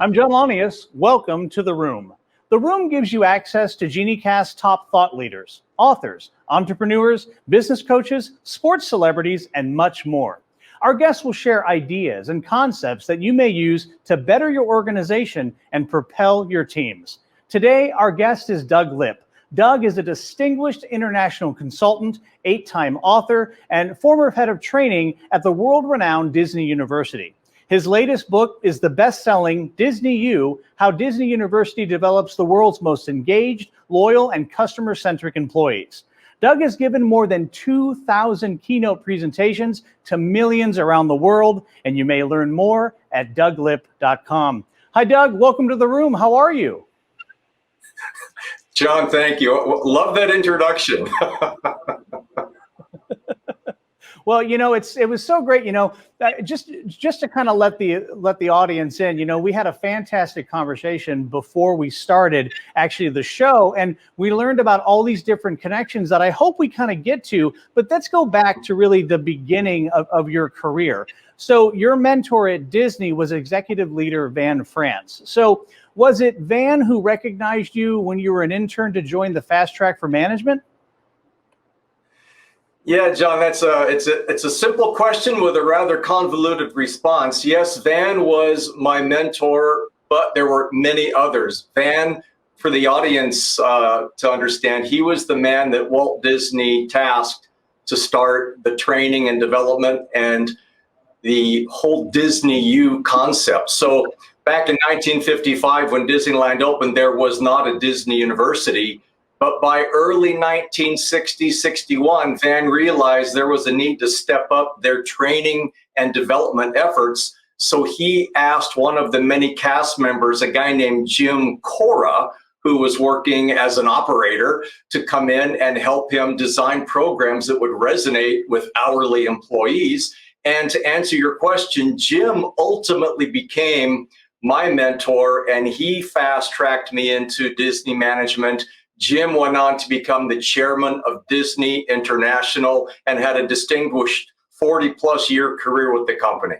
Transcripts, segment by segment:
I'm John Lonius. Welcome to The Room. The Room gives you access to Geniecast's top thought leaders, authors, entrepreneurs, business coaches, sports celebrities, and much more. Our guests will share ideas and concepts that you may use to better your organization and propel your teams. Today, our guest is Doug Lipp. Doug is a distinguished international consultant, 8-time author, and former head of training at the world-renowned Disney University. His latest book is the best-selling Disney U, How Disney University Develops the World's Most Engaged, Loyal, and Customer-Centric Employees. Doug has given more than 2,000 keynote presentations to millions around the world, and you may learn more at douglipp.com. Hi, Doug. Welcome to The Room. How are you? John, thank you. Love that introduction. Well, you know, it was so great, you know, just to kind of let the audience in, you know, we had a fantastic conversation before we started actually the show, and we learned about all these different connections that I hope we kind of get to, but let's go back to really the beginning of your career. So your mentor at Disney was executive leader Van France. So was it Van who recognized you when you were an intern to join the Fast Track for Management? Yeah, John, it's a simple question with a rather convoluted response. Yes, Van was my mentor, but there were many others. Van, for the audience to understand, he was the man that Walt Disney tasked to start the training and development and the whole Disney U concept. So back in 1955, when Disneyland opened, there was not a Disney University. But by early 1960-61, Van realized there was a need to step up their training and development efforts. So he asked one of the many cast members, a guy named Jim Cora, who was working as an operator, to come in and help him design programs that would resonate with hourly employees. And to answer your question, Jim ultimately became my mentor, and he fast-tracked me into Disney management. Jim went on to become the chairman of Disney International and had a distinguished 40-plus year career with the company.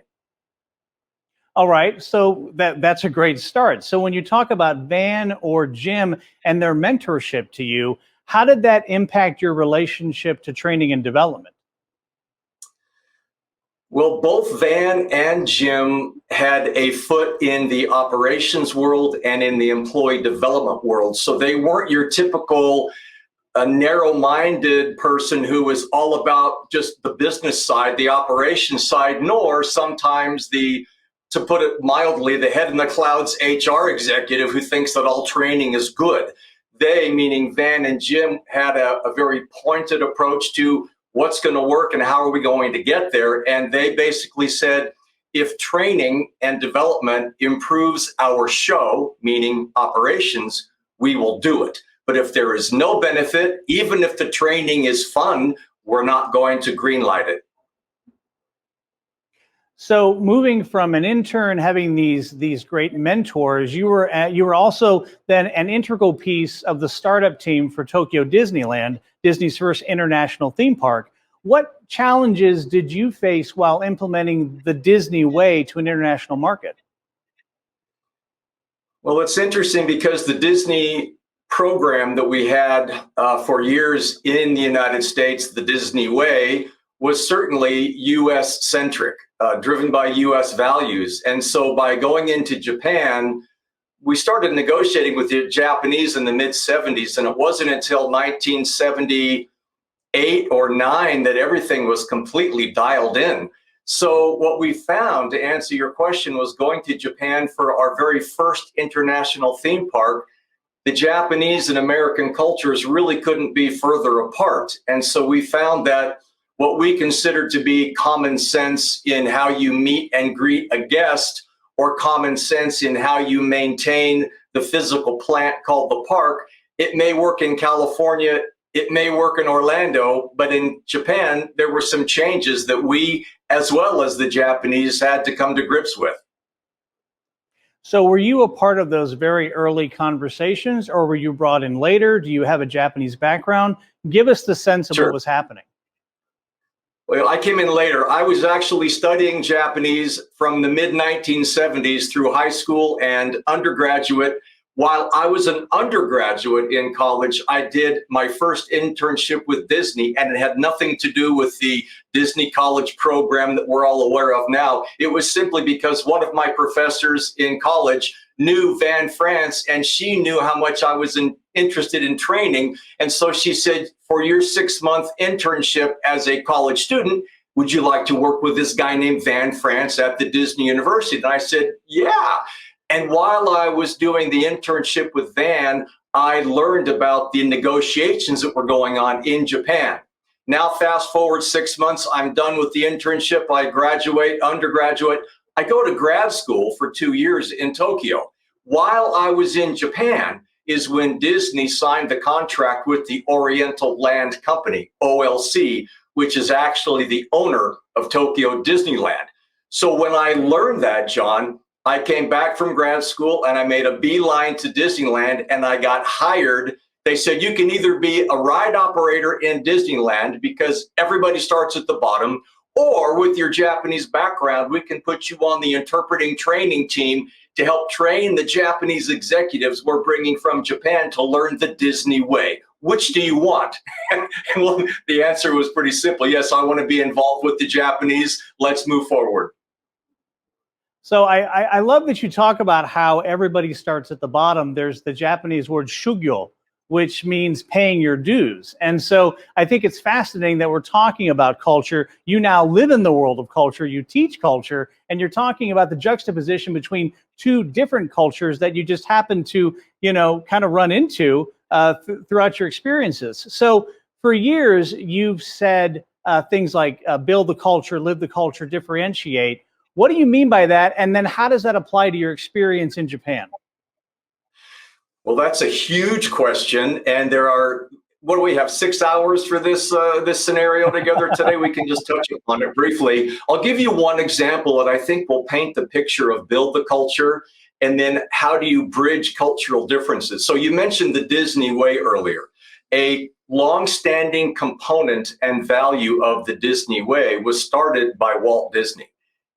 All right, so that's a great start. So when you talk about Van or Jim and their mentorship to you, how did that impact your relationship to training and development? Well, both Van and Jim had a foot in the operations world and in the employee development world. So they weren't your typical narrow-minded person who was all about just the business side, the operations side, nor sometimes to put it mildly, the head in the clouds HR executive who thinks that all training is good. They, meaning Van and Jim, had a very pointed approach to what's going to work and how are we going to get there. And they basically said, if training and development improves our show, meaning operations, we will do it. But if there is no benefit, even if the training is fun, we're not going to greenlight it. So moving from an intern, having these great mentors, you were also then an integral piece of the startup team for Tokyo Disneyland, Disney's first international theme park. What challenges did you face while implementing the Disney way to an international market? Well, it's interesting because the Disney program that we had for years in the United States, the Disney way, was certainly US centric, driven by US values. And so by going into Japan, we started negotiating with the Japanese in the mid-70s, and it wasn't until 1978 or 9 that everything was completely dialed in. So what we found, to answer your question, was going to Japan for our very first international theme park. The Japanese and American cultures really couldn't be further apart. And so we found that what we considered to be common sense in how you meet and greet a guest, or common sense in how you maintain the physical plant called the park, it may work in California, it may work in Orlando, but in Japan, there were some changes that we, as well as the Japanese, had to come to grips with. So were you a part of those very early conversations, or were you brought in later? Do you have a Japanese background? Give us the sense of Sure. what was happening. Well, I came in later. I was actually studying Japanese from the mid-1970s through high school and undergraduate. While I was an undergraduate in college, I did my first internship with Disney, and it had nothing to do with the Disney college program that we're all aware of now. It was simply because one of my professors in college knew Van France, and she knew how much I was interested in training. And so she said, for your 6-month internship as a college student, would you like to work with this guy named Van France at the Disney University? And I said, yeah. And while I was doing the internship with Van, I learned about the negotiations that were going on in Japan. Now, fast forward 6 months, I'm done with the internship. I graduate, undergraduate. I go to grad school for 2 years in Tokyo. While I was in Japan is when Disney signed the contract with the Oriental Land Company, OLC, which is actually the owner of Tokyo Disneyland. So when I learned that, John, I came back from grad school and I made a beeline to Disneyland and I got hired. They said, you can either be a ride operator in Disneyland because everybody starts at the bottom, or with your Japanese background, we can put you on the interpreting training team to help train the Japanese executives we're bringing from Japan to learn the Disney way. Which do you want? And well, the answer was pretty simple. Yes, I want to be involved with the Japanese. Let's move forward. So I love that you talk about how everybody starts at the bottom. There's the Japanese word shugyo, which means paying your dues. And so I think it's fascinating that we're talking about culture. You now live in the world of culture, you teach culture, and you're talking about the juxtaposition between two different cultures that you just happen to, kind of run into throughout your experiences. So for years, you've said things like build the culture, live the culture, differentiate. What do you mean by that? And then how does that apply to your experience in Japan? Well, that's a huge question. And there are, what do we have, 6 hours for this scenario together today? We can just touch upon it briefly. I'll give you one example that I think will paint the picture of build the culture, and then how do you bridge cultural differences? So you mentioned the Disney way earlier. A long-standing component and value of the Disney way was started by Walt Disney,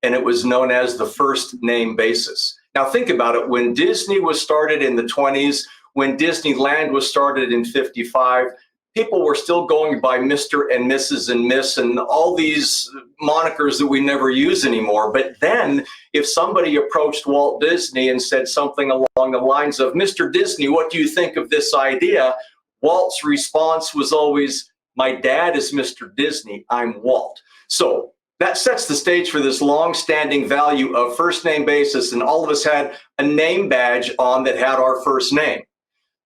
and it was known as the first name basis. Now think about it, when Disney was started in the 20s, when Disneyland was started in 55, people were still going by Mr. and Mrs. and Miss and all these monikers that we never use anymore. But then if somebody approached Walt Disney and said something along the lines of, Mr. Disney, what do you think of this idea? Walt's response was always, my dad is Mr. Disney, I'm Walt. So that sets the stage for this long-standing value of first name basis, and all of us had a name badge on that had our first name.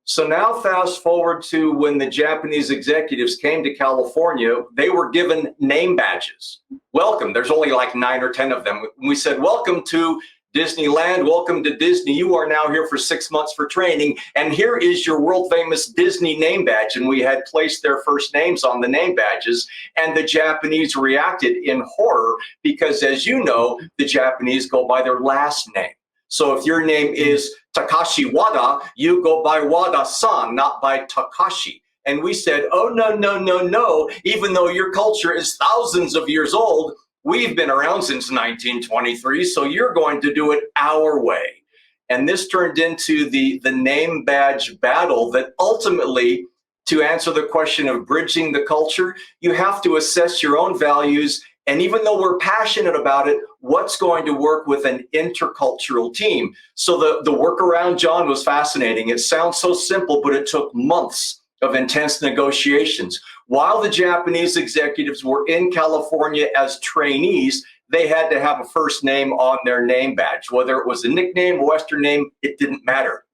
So now fast forward to when the Japanese executives came to California, they were given name badges. Welcome, there's only like 9 or 10 of them. We said, welcome to Disneyland, welcome to Disney. You are now here for 6 months for training, and here is your world famous Disney name badge. And we had placed their first names on the name badges, and the Japanese reacted in horror because, as you know, the Japanese go by their last name. So if your name is Takashi Wada, you go by Wada-san, not by Takashi. And we said, oh, no, no, no, no. Even though your culture is thousands of years old, we've been around since 1923, so you're going to do it our way. And this turned into the name badge battle that ultimately, to answer the question of bridging the culture, you have to assess your own values. And even though we're passionate about it, what's going to work with an intercultural team? So the workaround, John, was fascinating. It sounds so simple, but it took months of intense negotiations. While the Japanese executives were in California as trainees, they had to have a first name on their name badge. Whether it was a nickname, a Western name, it didn't matter.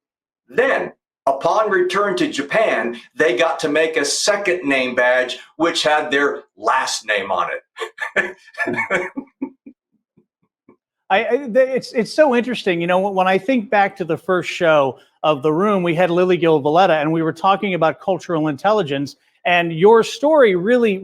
Then, upon return to Japan, they got to make a second name badge, which had their last name on it. It's so interesting. You know, when I think back to the first show of The Room, we had Lily Gil Valletta, and we were talking about cultural intelligence. And your story really,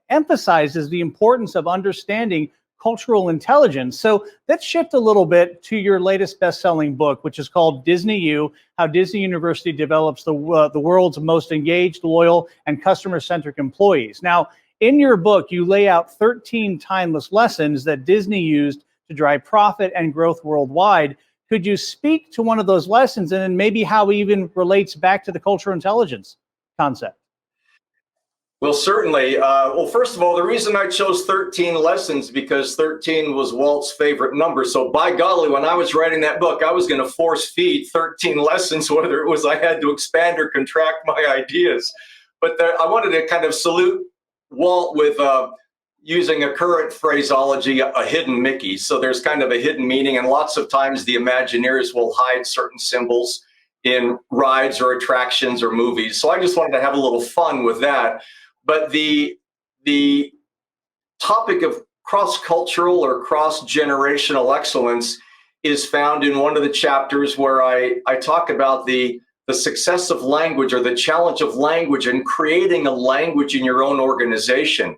emphasizes the importance of understanding cultural intelligence. So let's shift a little bit to your latest best-selling book, which is called Disney U: How Disney University Develops the World's Most Engaged, Loyal, and Customer-Centric Employees. Now, In your book, you lay out 13 timeless lessons that Disney used to drive profit and growth worldwide. Could you speak to one of those lessons and then maybe how it even relates back to the cultural intelligence concept? Well, certainly. Well, first of all, the reason I chose 13 lessons because 13 was Walt's favorite number. So by golly, when I was writing that book, I was going to force feed 13 lessons, whether it was I had to expand or contract my ideas. But I wanted to kind of salute Walt with using a current phraseology, a hidden Mickey. So there's kind of a hidden meaning, and lots of times the Imagineers will hide certain symbols in rides or attractions or movies. So I just wanted to have a little fun with that. But the topic of cross-cultural or cross-generational excellence is found in one of the chapters where I talk about the success of language or the challenge of language and creating a language in your own organization.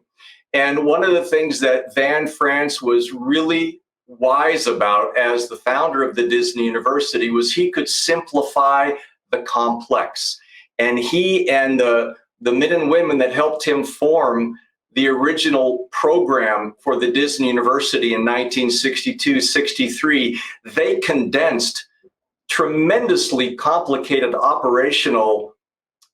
And one of the things that Van France was really wise about as the founder of the Disney University was he could simplify the complex. And he and the men and women that helped him form the original program for the Disney University in 1962-63, they condensed tremendously complicated operational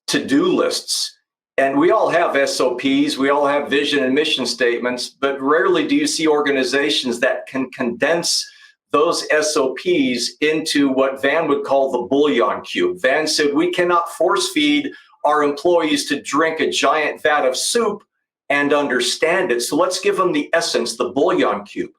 to-do lists. And we all have SOPs, we all have vision and mission statements, but rarely do you see organizations that can condense those SOPs into what Van would call the bouillon cube. Van said, we cannot force feed our employees to drink a giant vat of soup and understand it. So let's give them the essence, the bouillon cube.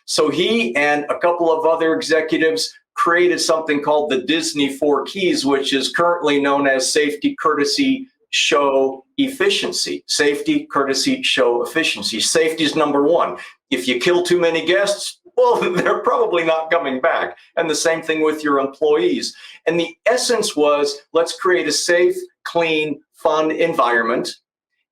So he and a couple of other executives created something called the Disney Four Keys, which is currently known as safety, courtesy, show, efficiency. Safety, courtesy, show, efficiency. Safety is number one. If you kill too many guests, well, they're probably not coming back. And the same thing with your employees. And the essence was, let's create a safe, clean, fun environment.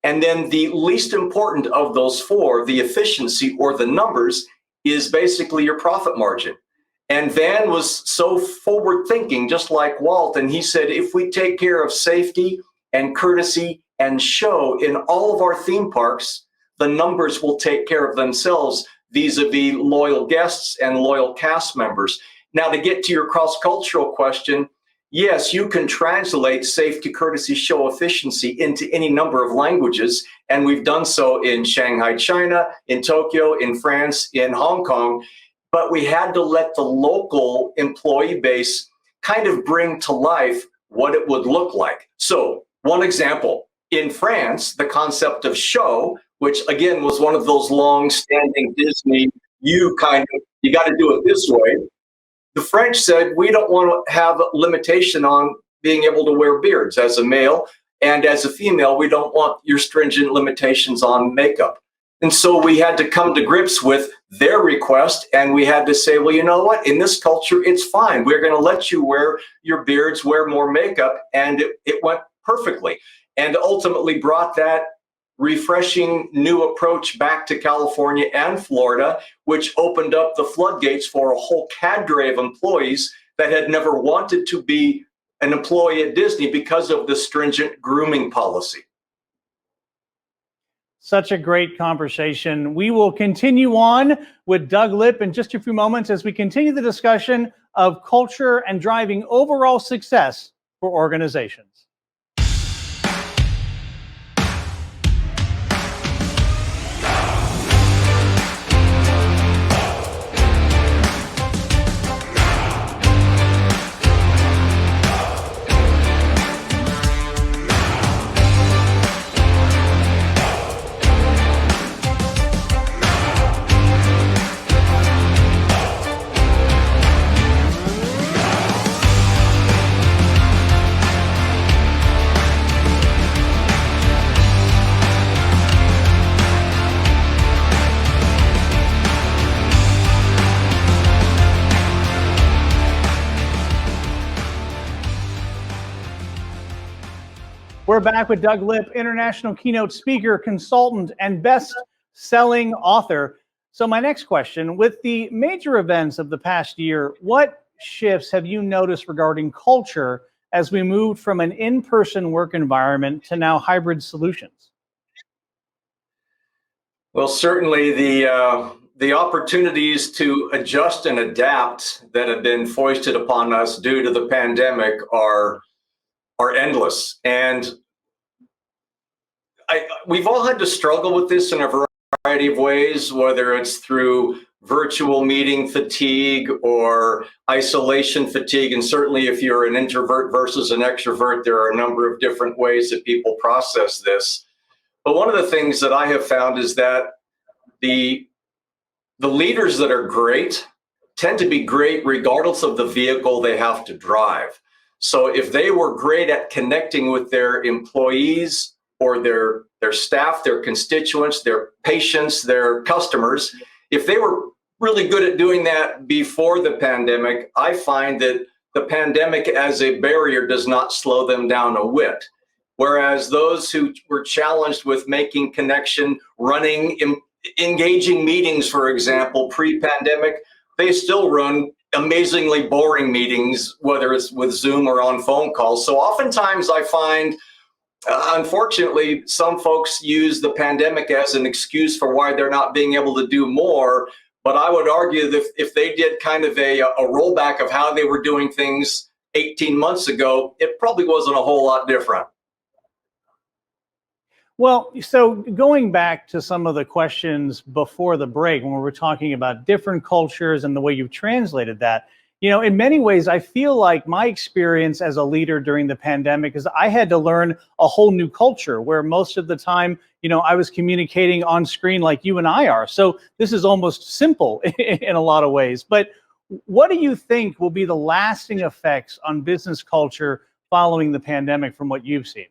And then the least important of those four, the efficiency or the numbers, is basically your profit margin. And Van was so forward thinking, just like Walt, and he said, if we take care of safety and courtesy and show in all of our theme parks, the numbers will take care of themselves vis-a-vis loyal guests and loyal cast members. Now, to get to your cross-cultural question, yes, you can translate safety, courtesy, show, efficiency into any number of languages, and we've done so in Shanghai, China, in Tokyo, in France, in Hong Kong, but we had to let the local employee base kind of bring to life what it would look like. So, one example, in France, the concept of show, which again was one of those long-standing Disney, you got to do it this way. The French said, we don't want to have a limitation on being able to wear beards as a male, and as a female, we don't want your stringent limitations on makeup. And so we had to come to grips with their request, and we had to say, well, you know what? In this culture, it's fine. We're going to let you wear your beards, wear more makeup, and it went perfectly. And ultimately brought that refreshing new approach back to California and Florida, which opened up the floodgates for a whole cadre of employees that had never wanted to be an employee at Disney because of the stringent grooming policy. Such a great conversation. We will continue on with Doug Lipp in just a few moments as we continue the discussion of culture and driving overall success for organizations. We're back with Doug Lipp, international keynote speaker, consultant, and best-selling author. So my next question, with the major events of the past year, what shifts have you noticed regarding culture as we moved from an in-person work environment to now hybrid solutions? Well, certainly the opportunities to adjust and adapt that have been foisted upon us due to the pandemic are endless. And we've all had to struggle with this in a variety of ways, whether it's through virtual meeting fatigue or isolation fatigue. And certainly if you're an introvert versus an extrovert, there are a number of different ways that people process this. But one of the things that I have found is that the leaders that are great tend to be great regardless of the vehicle they have to drive. So if they were great at connecting with their employees or their staff, their constituents, their patients, their customers, if they were really good at doing that before the pandemic, I find that the pandemic as a barrier does not slow them down a whit. Whereas those who were challenged with making connection, running, engaging meetings, for example, pre-pandemic, they still run amazingly boring meetings, whether it's with Zoom or on phone calls. So oftentimes I find, unfortunately, some folks use the pandemic as an excuse for why they're not being able to do more. But I would argue that if they did kind of a rollback of how they were doing things 18 months ago, it probably wasn't a whole lot different. Well, so going back to some of the questions before the break, when we were talking about different cultures and the way you've translated that, in many ways, I feel like my experience as a leader during the pandemic is I had to learn a whole new culture where most of the time, I was communicating on screen like you and I are. So this is almost simple in a lot of ways. But what do you think will be the lasting effects on business culture following the pandemic from what you've seen?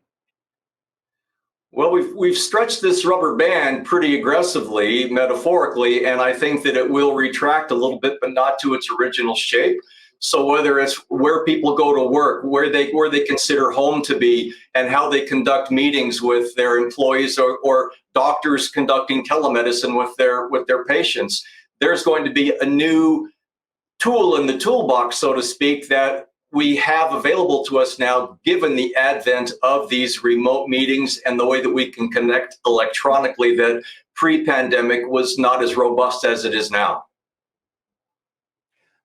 Well, we've stretched this rubber band pretty aggressively, metaphorically, and I think that it will retract a little bit, but not to its original shape. So whether it's where people go to work, where they consider home to be, and how they conduct meetings with their employees, or doctors conducting telemedicine with their patients, there's going to be a new tool in the toolbox, so to speak, that we have available to us now, given the advent of these remote meetings and the way that we can connect electronically that pre-pandemic was not as robust as it is now.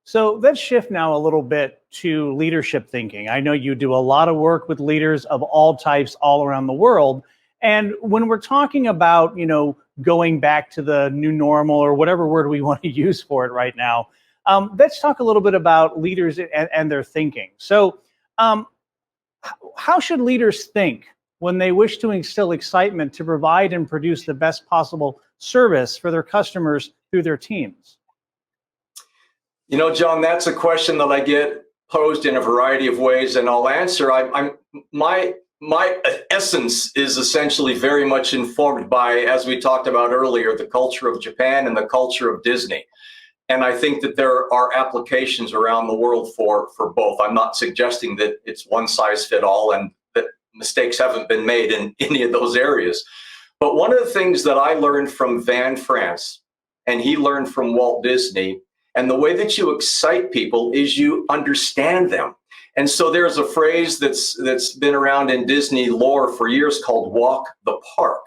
So let's shift now a little bit to leadership thinking. I know you do a lot of work with leaders of all types all around the world. And when we're talking about, going back to the new normal or whatever word we want to use for it right now, let's talk a little bit about leaders and their thinking. So how should leaders think when they wish to instill excitement to provide and produce the best possible service for their customers through their teams? John, that's a question that I get posed in a variety of ways, and I'll answer. My essence is essentially very much informed by, as we talked about earlier, the culture of Japan and the culture of Disney. And I think that there are applications around the world for both. I'm not suggesting that it's one size fit all and that mistakes haven't been made in any of those areas. But one of the things that I learned from Van France, and he learned from Walt Disney, and the way that you excite people is you understand them. And so there's a phrase that's been around in Disney lore for years called walk the park.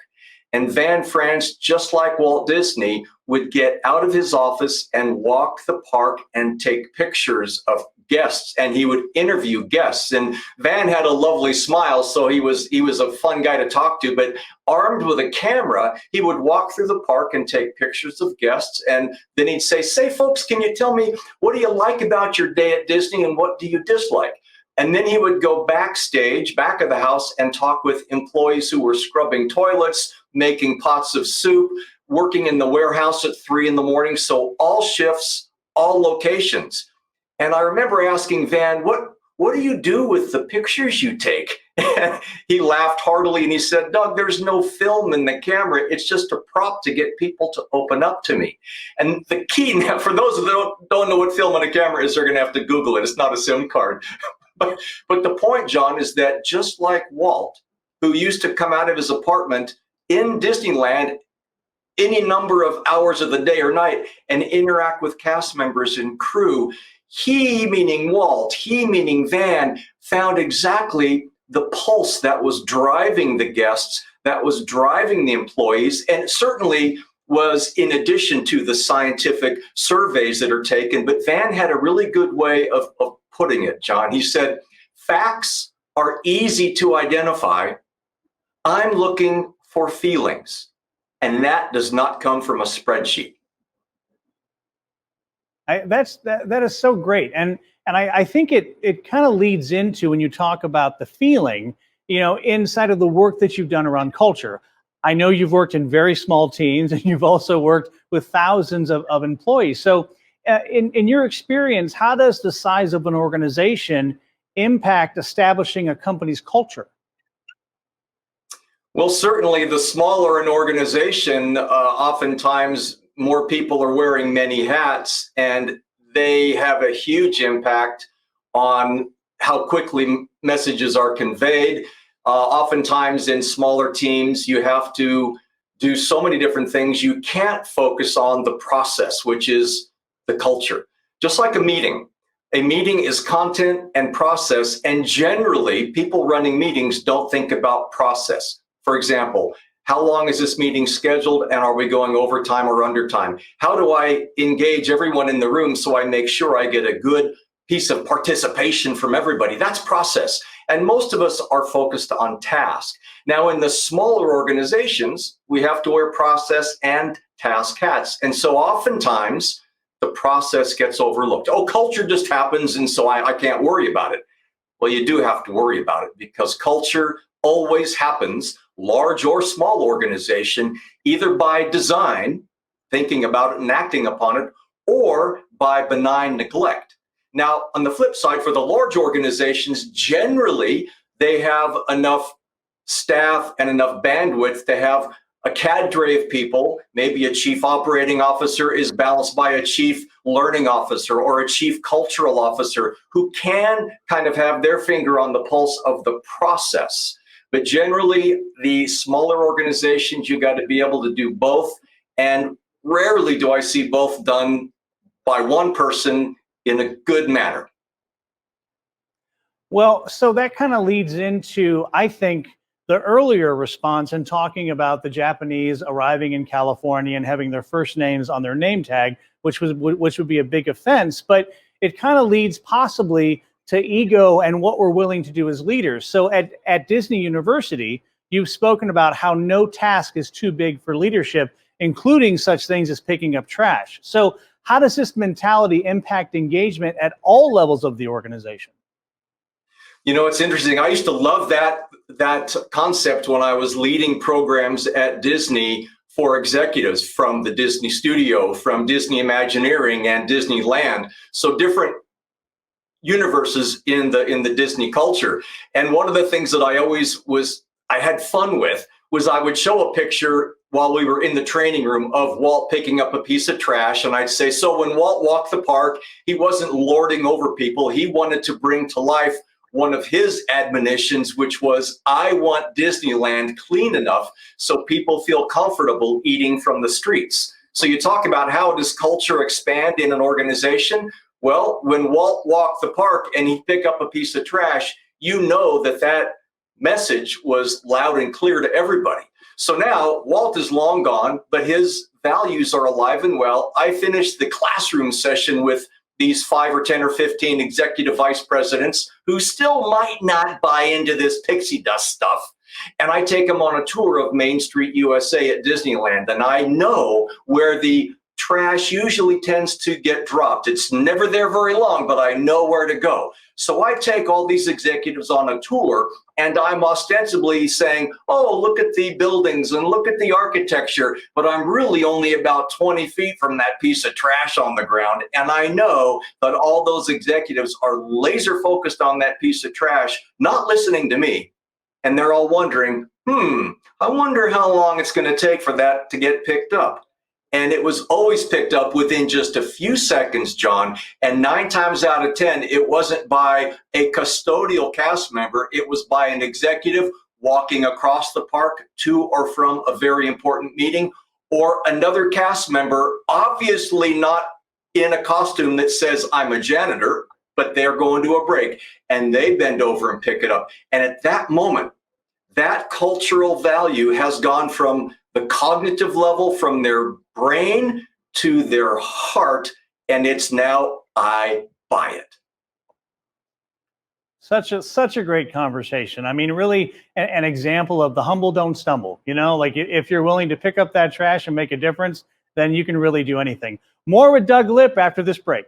And Van France, just like Walt Disney, would get out of his office and walk the park and take pictures of guests, and he would interview guests. And Van had a lovely smile, so he was a fun guy to talk to, but armed with a camera, he would walk through the park and take pictures of guests. And then he'd say, folks, can you tell me, what do you like about your day at Disney and what do you dislike? And then he would go backstage, back of the house, and talk with employees who were scrubbing toilets, making pots of soup, working in the warehouse at 3 a.m. So all shifts, all locations. And I remember asking Van, what do you do with the pictures you take? And he laughed heartily and he said, Doug, there's no film in the camera. It's just a prop to get people to open up to me. And the key now, for those who don't know what film on a camera is, they're going to have to Google it. It's not a SIM card. But the point, John, is that just like Walt, who used to come out of his apartment in Disneyland any number of hours of the day or night and interact with cast members and crew, he, meaning Walt, he, meaning Van, found exactly the pulse that was driving the guests, that was driving the employees, and certainly was in addition to the scientific surveys that are taken, but Van had a really good way of putting it, John. He said, facts are easy to identify. I'm looking for feelings, and that does not come from a spreadsheet. That is so great, and I think it kind of leads into when you talk about the feeling, inside of the work that you've done around culture. I know you've worked in very small teams, and you've also worked with thousands of employees. So, in your experience, how does the size of an organization impact establishing a company's culture? Well, certainly the smaller an organization, oftentimes more people are wearing many hats, and they have a huge impact on how quickly messages are conveyed. Oftentimes in smaller teams, you have to do so many different things. You can't focus on the process, which is the culture. Just like a meeting is content and process, and generally people running meetings don't think about process. For example, how long is this meeting scheduled, and are we going overtime or undertime? How do I engage everyone in the room so I make sure I get a good piece of participation from everybody? That's process. And most of us are focused on task. Now, in the smaller organizations, we have to wear process and task hats. And so oftentimes the process gets overlooked. Oh, culture just happens, and so I can't worry about it. Well, you do have to worry about it, because culture always happens, large or small organization, either by design, thinking about it and acting upon it, or by benign neglect. Now, on the flip side, for the large organizations, generally, they have enough staff and enough bandwidth to have a cadre of people. Maybe a chief operating officer is balanced by a chief learning officer or a chief cultural officer who can kind of have their finger on the pulse of the process. But generally, the smaller organizations, you got to be able to do both. And rarely do I see both done by one person in a good manner. Well, so that kind of leads into, I think, the earlier response in talking about the Japanese arriving in California and having their first names on their name tag, which would be a big offense. But it kind of leads possibly to ego and what we're willing to do as leaders. So at Disney University, you've spoken about how no task is too big for leadership, including such things as picking up trash. So how does this mentality impact engagement at all levels of the organization? It's interesting. I used to love that concept when I was leading programs at Disney for executives from the Disney Studio, from Disney Imagineering and Disneyland. So different universes in the Disney culture. And one of the things that I had fun with was I would show a picture while we were in the training room of Walt picking up a piece of trash. And I'd say, so when Walt walked the park, he wasn't lording over people. He wanted to bring to life one of his admonitions, which was, I want Disneyland clean enough so people feel comfortable eating from the streets. So you talk about how does culture expand in an organization? Well, when Walt walked the park and he'd pick up a piece of trash, you know that message was loud and clear to everybody. So now Walt is long gone, but his values are alive and well. I finished the classroom session with these 5 or 10 or 15 executive vice presidents who still might not buy into this pixie dust stuff. And I take them on a tour of Main Street USA at Disneyland. And I know where the trash usually tends to get dropped. It's never there very long, but I know where to go. So I take all these executives on a tour, and I'm ostensibly saying, oh, look at the buildings and look at the architecture, but I'm really only about 20 feet from that piece of trash on the ground. And I know that all those executives are laser focused on that piece of trash, not listening to me. And they're all wondering, I wonder how long it's going to take for that to get picked up. And it was always picked up within just a few seconds, John. And 9 times out of 10, it wasn't by a custodial cast member. It was by an executive walking across the park to or from a very important meeting, or another cast member, obviously not in a costume that says, I'm a janitor, but they're going to a break. And they bend over and pick it up. And at that moment, that cultural value has gone from the cognitive level, from their brain to their heart, and it's now I buy it. Such a great conversation. I mean, really an example of the humble don't stumble. You know, like if you're willing to pick up that trash and make a difference, then you can really do anything. More with Doug Lipp after this break.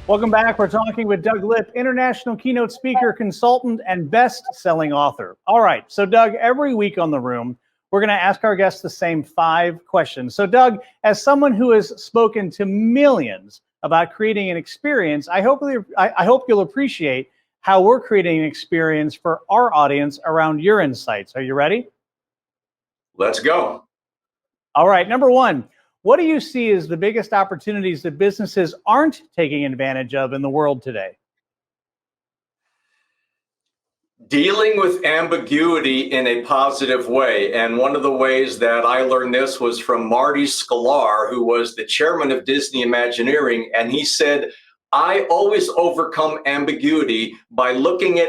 Welcome back. We're talking with Doug Lipp, international keynote speaker, consultant, and best-selling author. All right, so Doug, every week on The Room, we're going to ask our guests the same 5 questions. So Doug, as someone who has spoken to millions about creating an experience, I hope you'll appreciate how we're creating an experience for our audience around your insights. Are you ready? Let's go. All right, number 1. What do you see as the biggest opportunities that businesses aren't taking advantage of in the world today? Dealing with ambiguity in a positive way. And one of the ways that I learned this was from Marty Sklar, who was the chairman of Disney Imagineering. And he said, I always overcome ambiguity by looking at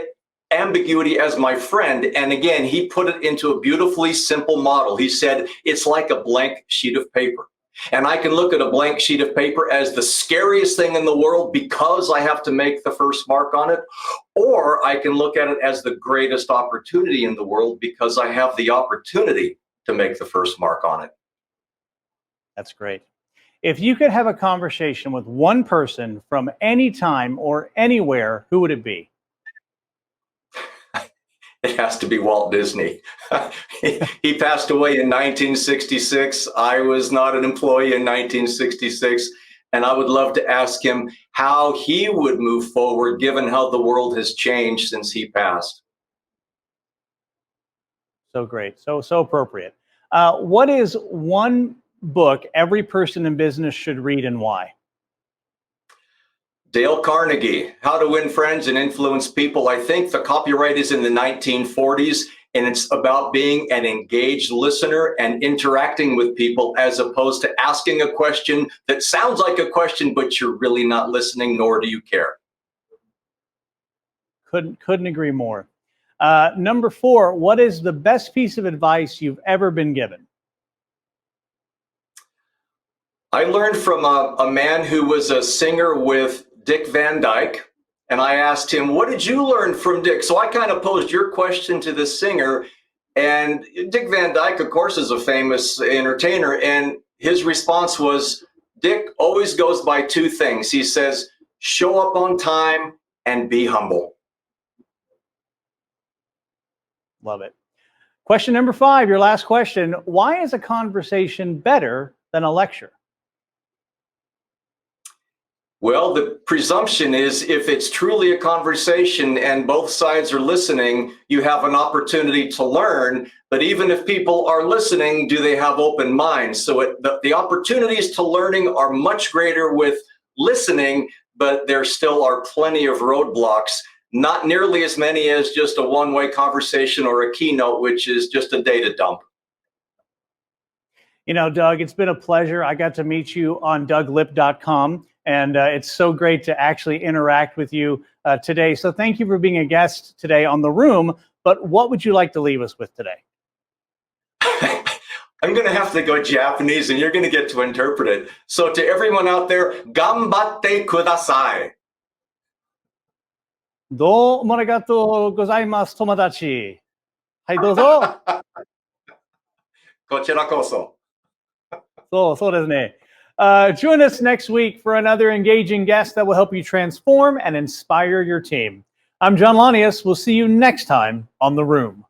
ambiguity as my friend. And again, he put it into a beautifully simple model. He said, it's like a blank sheet of paper. And I can look at a blank sheet of paper as the scariest thing in the world because I have to make the first mark on it, or I can look at it as the greatest opportunity in the world because I have the opportunity to make the first mark on it. That's great. If you could have a conversation with one person from any time or anywhere, who would it be? It has to be Walt Disney. He passed away in 1966. I was not an employee in 1966. And I would love to ask him how he would move forward given how the world has changed since he passed. So great. So appropriate. What is one book every person in business should read and why? Dale Carnegie, How to Win Friends and Influence People. I think the copyright is in the 1940s, and it's about being an engaged listener and interacting with people as opposed to asking a question that sounds like a question, but you're really not listening, nor do you care. Couldn't agree more. Number 4, what is the best piece of advice you've ever been given? I learned from a man who was a singer with Dick Van Dyke, and I asked him, what did you learn from Dick? So I kind of posed your question to the singer, and Dick Van Dyke, of course, is a famous entertainer, and his response was, Dick always goes by 2 things. He says, show up on time and be humble. Love it. Question number 5, your last question. Why is a conversation better than a lecture? Well, the presumption is if it's truly a conversation and both sides are listening, you have an opportunity to learn. But even if people are listening, do they have open minds? So the opportunities to learning are much greater with listening, but there still are plenty of roadblocks, not nearly as many as just a one-way conversation or a keynote, which is just a data dump. You know, Doug, it's been a pleasure. I got to meet you on DougLipp.com. And it's so great to actually interact with you today. So thank you for being a guest today on The Room. But what would you like to leave us with today? I'm going to have to go Japanese, and you're going to get to interpret it. So to everyone out there, ganbatte kudasai. どうもありがとうございます、友達。はい、どうぞ。こちらこそ。そうですね。Join us next week for another engaging guest that will help you transform and inspire your team. I'm John Lanius. We'll see you next time on The Room.